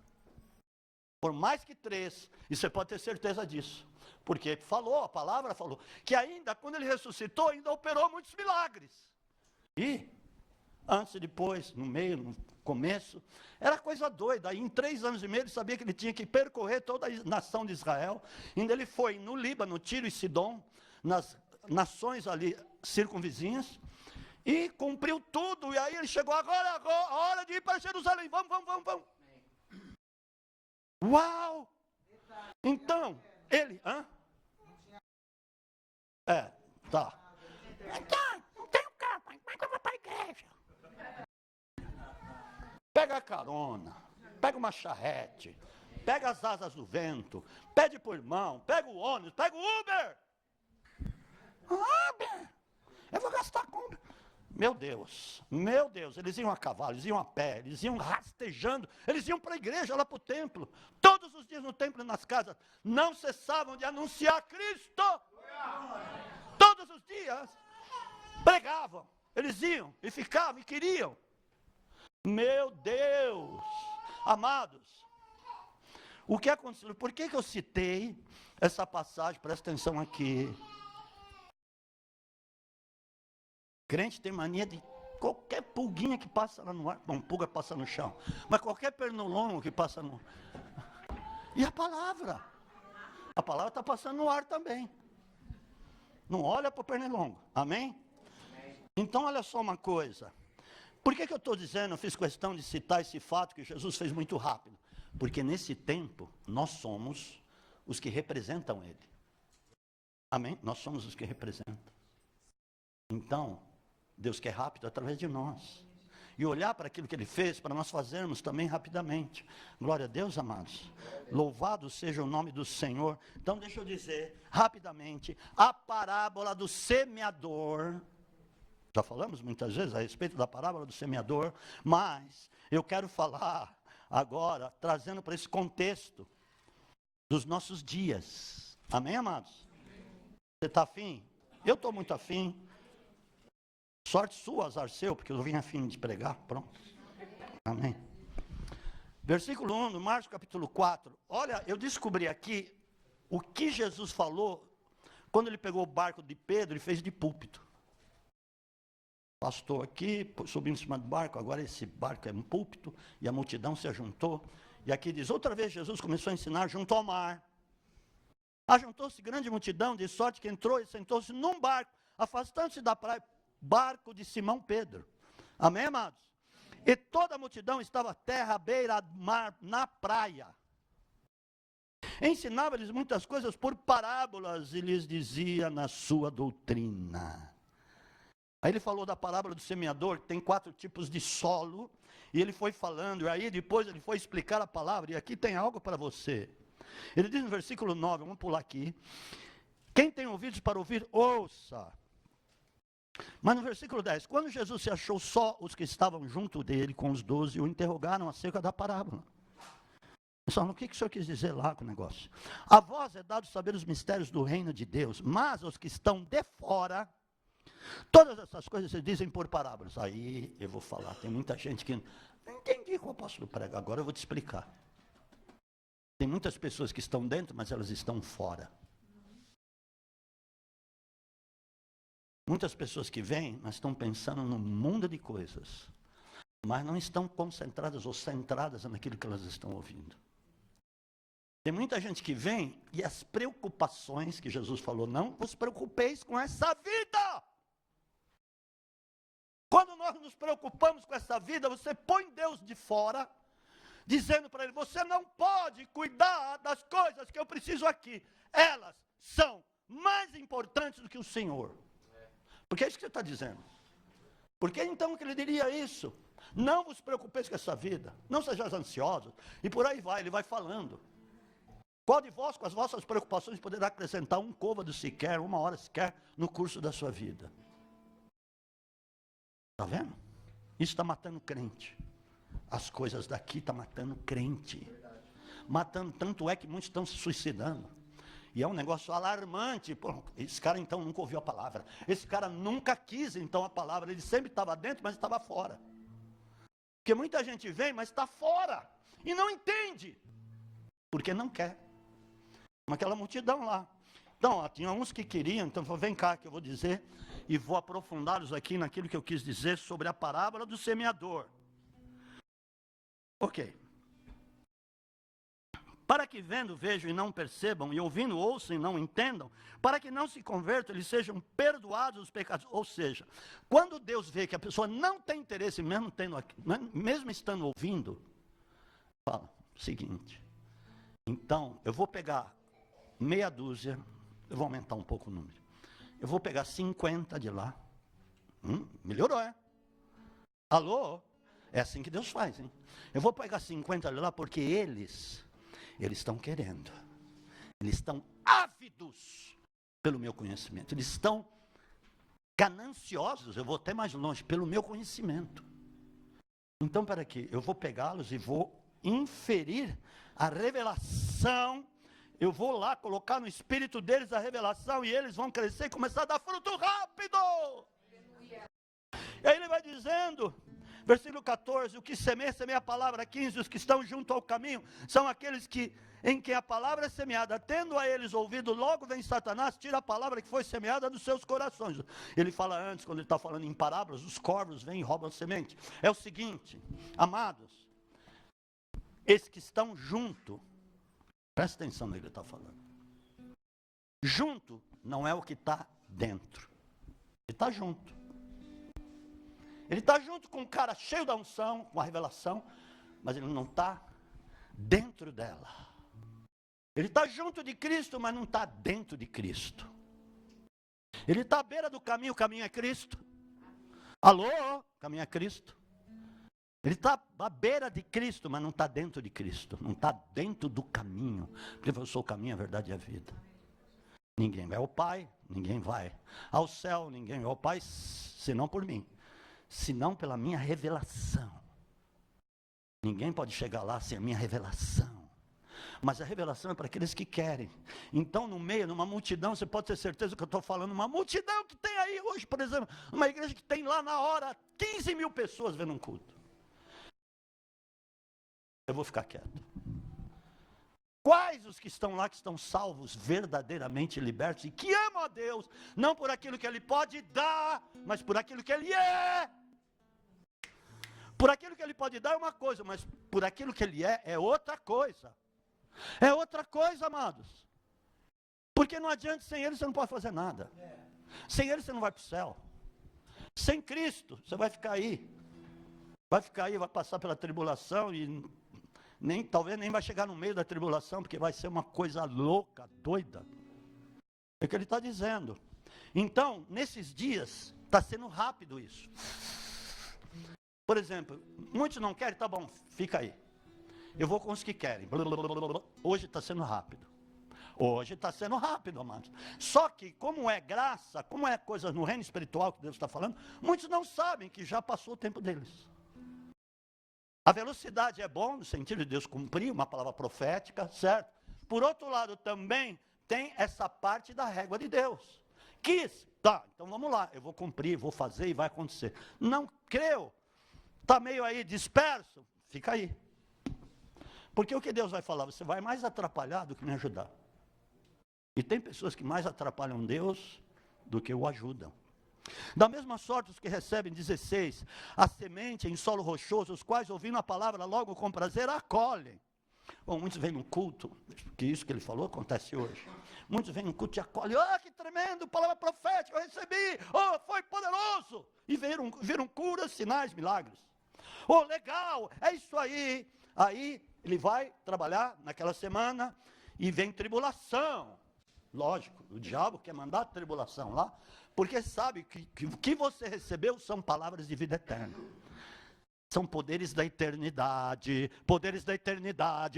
Por mais que 3, e você pode ter certeza disso. Porque a palavra falou, que ainda quando ele ressuscitou, ainda operou muitos milagres. E antes e depois, no meio, no começo, era coisa doida. Aí em 3 anos e meio ele sabia que ele tinha que percorrer toda a nação de Israel. Ainda ele foi no Líbano, Tiro e Sidom, nas nações ali circunvizinhas, e cumpriu tudo. E aí ele chegou, agora a hora de ir para Jerusalém, vamos. Uau! Então, ele, tá. Então, não tenho carro, como é que eu vou para a igreja? Pega a carona, pega uma charrete, pega as asas do vento, pede por irmão, pega o ônibus, pega o Uber. Uber, eu vou gastar com Uber. Meu Deus, eles iam a cavalo, eles iam a pé, eles iam rastejando, eles iam para a igreja, lá para o templo. Todos os dias no templo e nas casas, não cessavam de anunciar Cristo. Todos os dias, pregavam, eles iam e ficavam e queriam. Meu Deus, amados, o que aconteceu? Por que eu citei essa passagem? Presta atenção aqui. Crente tem mania de qualquer pulguinha que passa lá no ar. Bom, pulga passa no chão. Mas qualquer pernilongo que passa no... E a palavra está passando no ar também. Não olha para o pernilongo. Amém? Então, olha só uma coisa. Por que eu estou dizendo, eu fiz questão de citar esse fato que Jesus fez muito rápido? Porque nesse tempo, nós somos os que representam Ele. Amém? Nós somos os que representam. Então, Deus quer rápido através de nós. E olhar para aquilo que Ele fez, para nós fazermos também rapidamente. Glória a Deus, amados. Louvado seja o nome do Senhor. Então, deixa eu dizer, rapidamente, a parábola do semeador. Já falamos muitas vezes a respeito da parábola do semeador, mas eu quero falar agora, trazendo para esse contexto dos nossos dias. Amém, amados? Você está afim? Eu estou muito afim. Sorte sua, azar seu, porque eu vim afim de pregar. Pronto. Amém. Versículo 1, Marcos capítulo 4. Olha, eu descobri aqui o que Jesus falou quando ele pegou o barco de Pedro e fez de púlpito. Pastor aqui, subiu em cima do barco, agora esse barco é um púlpito, e a multidão se ajuntou. E aqui diz, outra vez Jesus começou a ensinar junto ao mar. Ajuntou-se grande multidão, de sorte que entrou e sentou-se num barco, afastando-se da praia, barco de Simão Pedro. Amém, amados? E toda a multidão estava terra, beira, mar, na praia. Ensinava-lhes muitas coisas por parábolas e lhes dizia na sua doutrina. Aí ele falou da parábola do semeador, que tem 4 tipos de solo, e ele foi falando, e aí depois ele foi explicar a palavra, e aqui tem algo para você. Ele diz no versículo 9, vamos pular aqui, quem tem ouvidos para ouvir, ouça. Mas no versículo 10, quando Jesus se achou só, os que estavam junto dele com os 12 o interrogaram acerca da parábola. Pessoal, o que o senhor quis dizer lá com o negócio? A vós é dado saber os mistérios do reino de Deus, mas aos que estão de fora, todas essas coisas se dizem por parábolas. Aí eu vou falar, tem muita gente que não entendi o que o apóstolo prega, agora eu vou te explicar. Tem muitas pessoas que estão dentro, mas elas estão fora. Muitas pessoas que vêm, mas estão pensando num mundo de coisas, mas não estão concentradas ou centradas naquilo que elas estão ouvindo. Tem muita gente que vem e as preocupações que Jesus falou, não vos preocupeis com essa vida. Quando nós nos preocupamos com essa vida, você põe Deus de fora, dizendo para ele, você não pode cuidar das coisas que eu preciso aqui. Elas são mais importantes do que o Senhor. Porque é isso que você está dizendo. Por que então que ele diria isso? Não vos preocupeis com essa vida, não sejais ansiosos, e por aí vai, ele vai falando. Qual de vós, com as vossas preocupações, poderá acrescentar um côvado sequer, 1 hora sequer, no curso da sua vida? Está vendo? Isso está matando crente. As coisas daqui estão matando crente. Matando, tanto é que muitos estão se suicidando. E é um negócio alarmante. Pô, esse cara então nunca ouviu a palavra. Esse cara nunca quis então a palavra. Ele sempre estava dentro, mas estava fora. Porque muita gente vem, mas está fora. E não entende. Porque não quer. Como aquela multidão lá. Então, ó, tinha uns que queriam, então vem cá que eu vou dizer. E vou aprofundá-los aqui naquilo que eu quis dizer sobre a parábola do semeador. Ok. Para que vendo, vejam e não percebam, e ouvindo, ouçam e não entendam, para que não se convertam, eles sejam perdoados os pecados. Ou seja, quando Deus vê que a pessoa não tem interesse, mesmo estando ouvindo, fala o seguinte, então, eu vou pegar meia dúzia, eu vou aumentar um pouco o número, eu vou pegar 50 de lá, melhorou, é? Alô? É assim que Deus faz, hein? Eu vou pegar 50 de lá porque eles estão querendo, eles estão ávidos pelo meu conhecimento, eles estão gananciosos, eu vou até mais longe, pelo meu conhecimento. Então, para quê? Eu vou pegá-los e vou inferir a revelação, eu vou lá colocar no espírito deles a revelação e eles vão crescer e começar a dar fruto rápido. E aí ele vai dizendo, versículo 14, o que semeia, semeia a palavra. 15, os que estão junto ao caminho, são aqueles em quem a palavra é semeada, tendo a eles ouvido, logo vem Satanás, tira a palavra que foi semeada dos seus corações. Ele fala antes, quando ele está falando em parábolas, os corvos vêm e roubam a semente. É o seguinte, amados, esses que estão junto, presta atenção no que ele está falando. Junto não é o que está dentro, ele está junto. Ele está junto com um cara cheio da unção, com a revelação, mas ele não está dentro dela. Ele está junto de Cristo, mas não está dentro de Cristo. Ele está à beira do caminho, o caminho é Cristo. Alô, o caminho é Cristo. Ele está à beira de Cristo, mas não está dentro de Cristo. Não está dentro do caminho. Porque eu sou o caminho, a verdade e a vida. Ninguém vai ao Pai, ninguém vai ao céu, ninguém vai ao Pai, senão por mim. Senão pela minha revelação. Ninguém pode chegar lá sem a minha revelação. Mas a revelação é para aqueles que querem. Então, no meio, numa multidão, você pode ter certeza que eu estou falando, uma multidão que tem aí hoje, por exemplo, uma igreja que tem lá na hora 15 mil pessoas vendo um culto. Eu vou ficar quieto. Quais os que estão lá que estão salvos, verdadeiramente libertos e que amam a Deus, não por aquilo que Ele pode dar, mas por aquilo que Ele é. Por aquilo que Ele pode dar é uma coisa, mas por aquilo que Ele é outra coisa. É outra coisa, amados. Porque não adianta, sem Ele você não pode fazer nada. Sem Ele você não vai para o céu. Sem Cristo, você vai ficar aí. Vai ficar aí, vai passar pela tribulação e talvez nem vai chegar no meio da tribulação, porque vai ser uma coisa louca, doida. É o que ele está dizendo. Então, nesses dias, está sendo rápido isso. Por exemplo, muitos não querem, tá bom, fica aí. Eu vou com os que querem. Hoje está sendo rápido. Hoje está sendo rápido, amados. Só que, como é graça, como é coisa no reino espiritual que Deus está falando, muitos não sabem que já passou o tempo deles. A velocidade é bom, no sentido de Deus cumprir uma palavra profética, certo? Por outro lado, também tem essa parte da régua de Deus. Quis, tá, então vamos lá, eu vou cumprir, vou fazer e vai acontecer. Não creu, está meio aí disperso, fica aí. Porque o que Deus vai falar? Você vai mais atrapalhar do que me ajudar. E tem pessoas que mais atrapalham Deus do que o ajudam. Da mesma sorte, os que recebem 16, a semente em solo rochoso, os quais, ouvindo a palavra, logo com prazer, acolhem. Bom, muitos vêm no culto, que isso que ele falou acontece hoje. Muitos vêm no culto e acolhem, que tremendo, palavra profética, eu recebi, foi poderoso. E viram curas, sinais, milagres. Legal, é isso aí. Aí ele vai trabalhar naquela semana e vem tribulação. Lógico, o diabo quer mandar tribulação lá, porque sabe que o que você recebeu são palavras de vida eterna. São poderes da eternidade,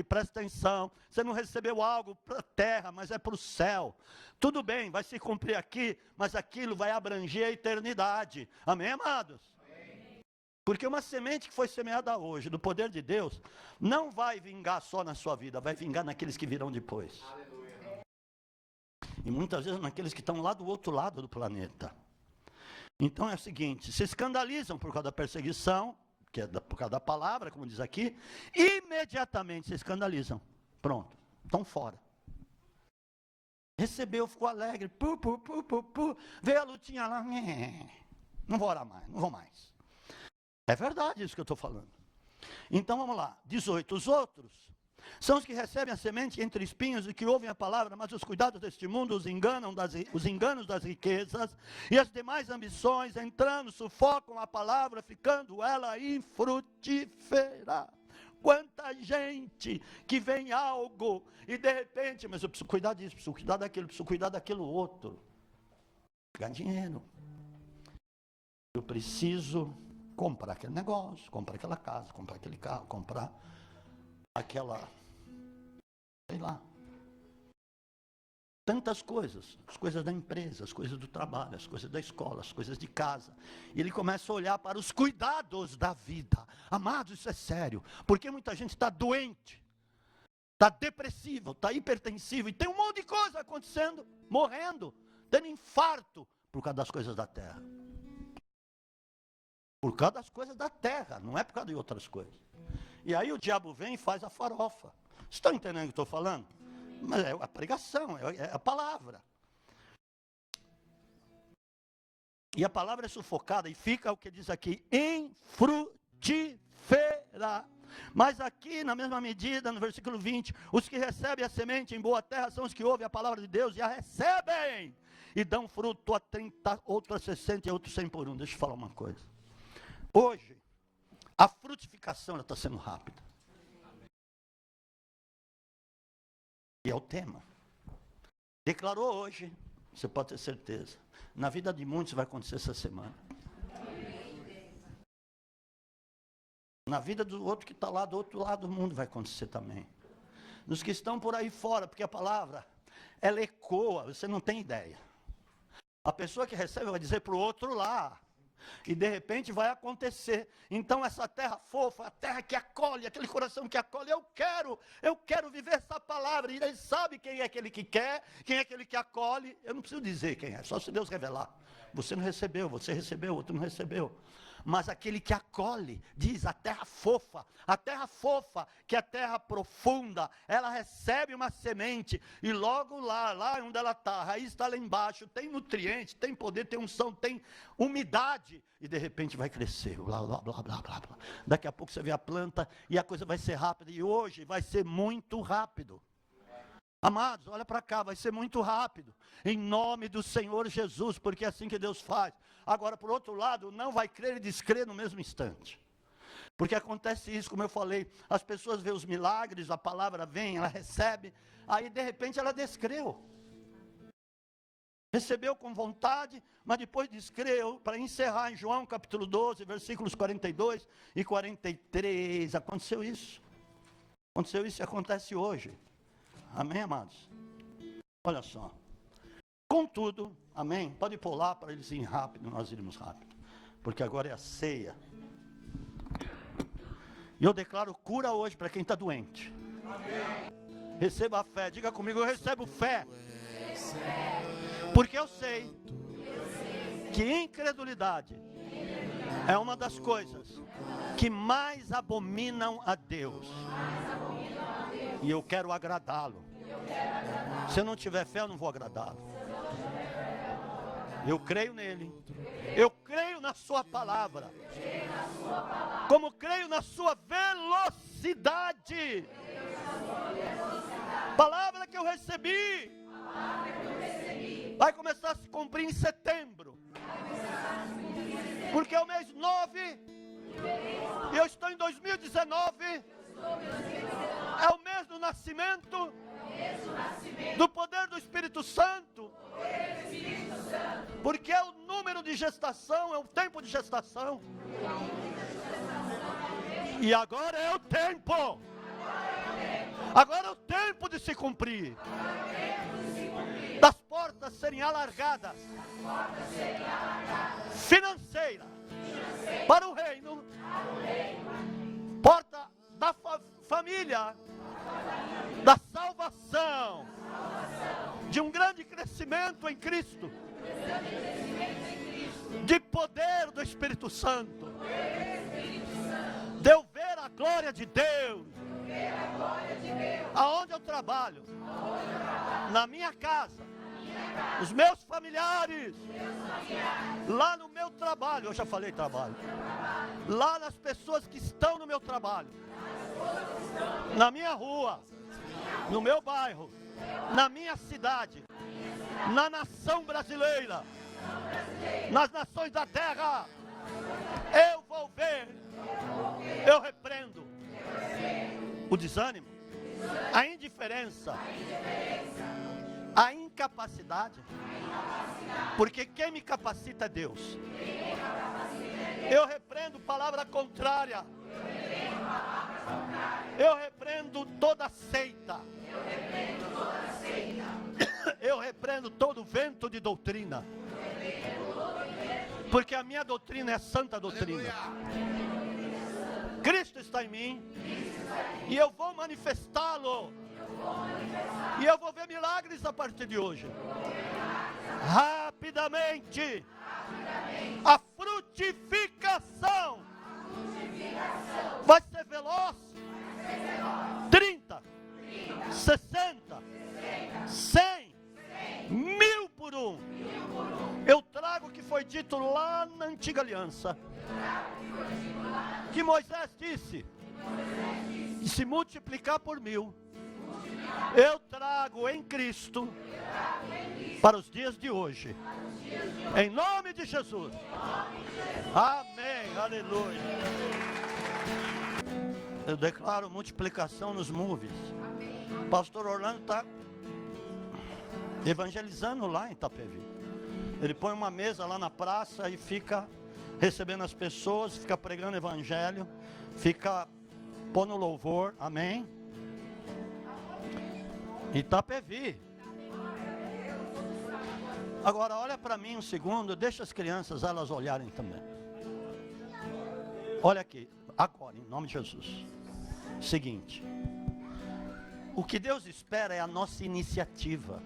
presta atenção. Você não recebeu algo para a terra, mas é para o céu. Tudo bem, vai se cumprir aqui, mas aquilo vai abranger a eternidade. Amém, amados? Amém. Porque uma semente que foi semeada hoje, do poder de Deus, não vai vingar só na sua vida, vai vingar naqueles que virão depois. Aleluia. E muitas vezes naqueles que estão lá do outro lado do planeta. Então é o seguinte, se escandalizam por causa da perseguição, que é por causa da palavra, como diz aqui, imediatamente se escandalizam. Pronto, estão fora. Recebeu, ficou alegre, veio a lutinha lá, não vou orar mais, não vou mais. É verdade isso que eu estou falando. Então vamos lá, 18, os outros são os que recebem a semente entre espinhos e que ouvem a palavra, mas os cuidados deste mundo os enganos das riquezas e as demais ambições, entrando, sufocam a palavra, ficando ela infrutífera. Quanta gente que vem algo e de repente, mas eu preciso cuidar disso, preciso cuidar daquilo, preciso cuidar daquilo outro. Ganhar dinheiro. Eu preciso comprar aquele negócio, comprar aquela casa, comprar aquele carro, comprar aquela, sei lá, tantas coisas, as coisas da empresa, as coisas do trabalho, as coisas da escola, as coisas de casa. E ele começa a olhar para os cuidados da vida. Amados, isso é sério, porque muita gente está doente, está depressivo, está hipertensivo, e tem um monte de coisa acontecendo, morrendo, tendo infarto, por causa das coisas da terra. Por causa das coisas da terra, não é por causa de outras coisas. E aí o diabo vem e faz a farofa. Vocês estão entendendo o que eu estou falando? Mas é a pregação, é a palavra. E a palavra é sufocada e fica o que diz aqui, infrutífera. Mas aqui, na mesma medida, no versículo 20, os que recebem a semente em boa terra são os que ouvem a palavra de Deus e a recebem. E dão fruto a 30, outro a 60 e outro 100 por um. Deixa eu falar uma coisa. Hoje, a frutificação está sendo rápida. E é o tema. Declarou hoje, você pode ter certeza. Na vida de muitos vai acontecer essa semana. Na vida do outro que está lá do outro lado do mundo vai acontecer também. Nos que estão por aí fora, porque a palavra, ela ecoa, você não tem ideia. A pessoa que recebe vai dizer para o outro lá. E de repente vai acontecer. Então essa terra fofa, a terra que acolhe, aquele coração que acolhe, eu quero viver essa palavra. E ele sabe quem é aquele que quer, quem é aquele que acolhe. Eu não preciso dizer quem é, só se Deus revelar. Você não recebeu, você recebeu, outro não recebeu. Mas aquele que acolhe, diz a terra fofa, que é a terra profunda, ela recebe uma semente, e logo lá onde ela está, a raiz está lá embaixo, tem nutriente, tem poder, tem unção, tem umidade, e de repente vai crescer, blá, blá, blá, blá, blá, blá. Daqui a pouco você vê a planta, e a coisa vai ser rápida, e hoje vai ser muito rápido. Amados, olha para cá, vai ser muito rápido, em nome do Senhor Jesus, porque é assim que Deus faz. Agora, por outro lado, não vai crer e descrer no mesmo instante. Porque acontece isso, como eu falei, as pessoas veem os milagres, a palavra vem, ela recebe, aí de repente ela descreu. Recebeu com vontade, mas depois descreu. Para encerrar em João capítulo 12, versículos 42 e 43, aconteceu isso. Aconteceu isso e acontece hoje. Amém, amados? Olha só. Contudo, amém? Pode pular para eles irem rápido, nós irmos rápido. Porque agora é a ceia. E eu declaro cura hoje para quem está doente. Amém. Receba a fé. Diga comigo, eu recebo fé. Porque eu sei que incredulidade é uma das coisas que mais abominam a Deus. E eu quero agradá-lo. Se eu não tiver fé, eu não vou agradá-lo. Eu creio nele. Eu creio na sua palavra. Como creio na sua velocidade. Palavra que eu recebi. Vai começar a se cumprir em setembro. Porque é o mês 9. E eu estou em 2019. É o mês do nascimento. Do poder do Espírito Santo. Porque é o número de gestação, é o tempo de gestação. E agora é o tempo. Agora é o tempo de se cumprir. Das portas serem alargadas. Financeira. Para o reino. Porta da família. Da salvação. De um grande crescimento em Cristo. De poder do Espírito Santo. De eu ver a glória de Deus. Aonde eu trabalho. Na minha casa. Os meus familiares. Lá no meu trabalho. Eu já falei trabalho. Lá nas pessoas que estão no meu trabalho. Na minha rua. No meu bairro. Na minha cidade. Na nação brasileira. Nas nações da terra. Eu vou ver. Eu repreendo o desânimo, a indiferença, a incapacidade. Porque quem me capacita é Deus. Eu repreendo palavra contrária. Eu repreendo toda seita. Eu repreendo todo vento de doutrina. Porque a minha doutrina é a santa doutrina. Cristo está em mim. E eu vou manifestá-lo. E eu vou ver milagres a partir de hoje. Rapidamente. A frutificação vai ser veloz. 30, 60, 100, 1000 por um. Eu trago o que foi dito lá na antiga aliança. Que Moisés disse: se multiplicar por 1000, eu trago em Cristo para os dias de hoje. Em nome de Jesus. Amém. Aleluia. Eu declaro multiplicação nos movies. Pastor Orlando está evangelizando lá em Itapevi. Ele põe uma mesa lá na praça e fica recebendo as pessoas, fica pregando evangelho, fica pondo louvor, amém? Itapevi. Agora olha para mim um segundo, deixa as crianças elas olharem também. Olha aqui, agora, em nome de Jesus. Seguinte, o que Deus espera é a nossa iniciativa.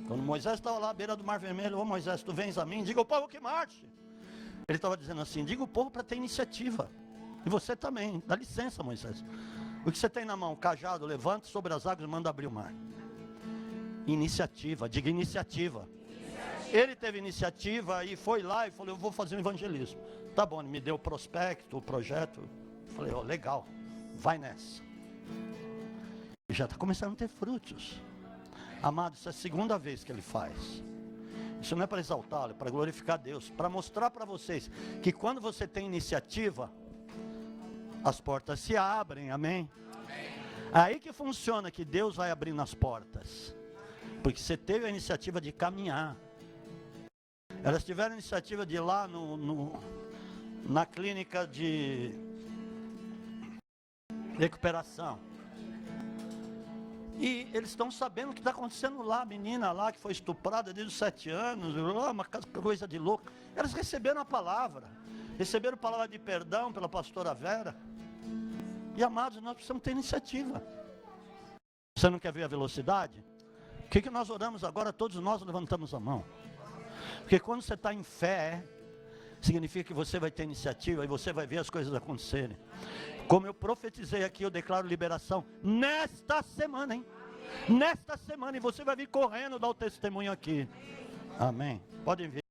Quando Moisés estava lá à beira do Mar Vermelho: ô Moisés, tu vens a mim, diga ao povo que marche. Ele estava dizendo assim: diga o povo para ter iniciativa. E você também, dá licença, Moisés. O que você tem na mão? Cajado, levanta sobre as águas e manda abrir o mar. Iniciativa, diga iniciativa. Ele teve iniciativa e foi lá e falou: eu vou fazer um evangelismo. Tá bom, ele me deu o prospecto, o projeto. Falei: ó, legal, vai nessa. E já está começando a ter frutos. Amado, isso é a segunda vez que ele faz. Isso não é para exaltá-lo, é para glorificar Deus, para mostrar para vocês que quando você tem iniciativa, as portas se abrem, amém? Aí que funciona, que Deus vai abrindo as portas. Porque você teve a iniciativa de caminhar. Elas tiveram a iniciativa de ir lá na clínica de recuperação. E eles estão sabendo o que está acontecendo lá. A menina lá que foi estuprada desde os 7 anos, uma coisa de louco. Elas receberam a palavra. Receberam palavra de perdão pela pastora Vera. E amados, nós precisamos ter iniciativa. Você não quer ver a velocidade? O que nós oramos agora? Todos nós levantamos a mão. Porque quando você está em fé, significa que você vai ter iniciativa e você vai ver as coisas acontecerem. Como eu profetizei aqui, eu declaro liberação nesta semana, hein? Nesta semana, e você vai vir correndo dar o testemunho aqui. Amém. Podem vir.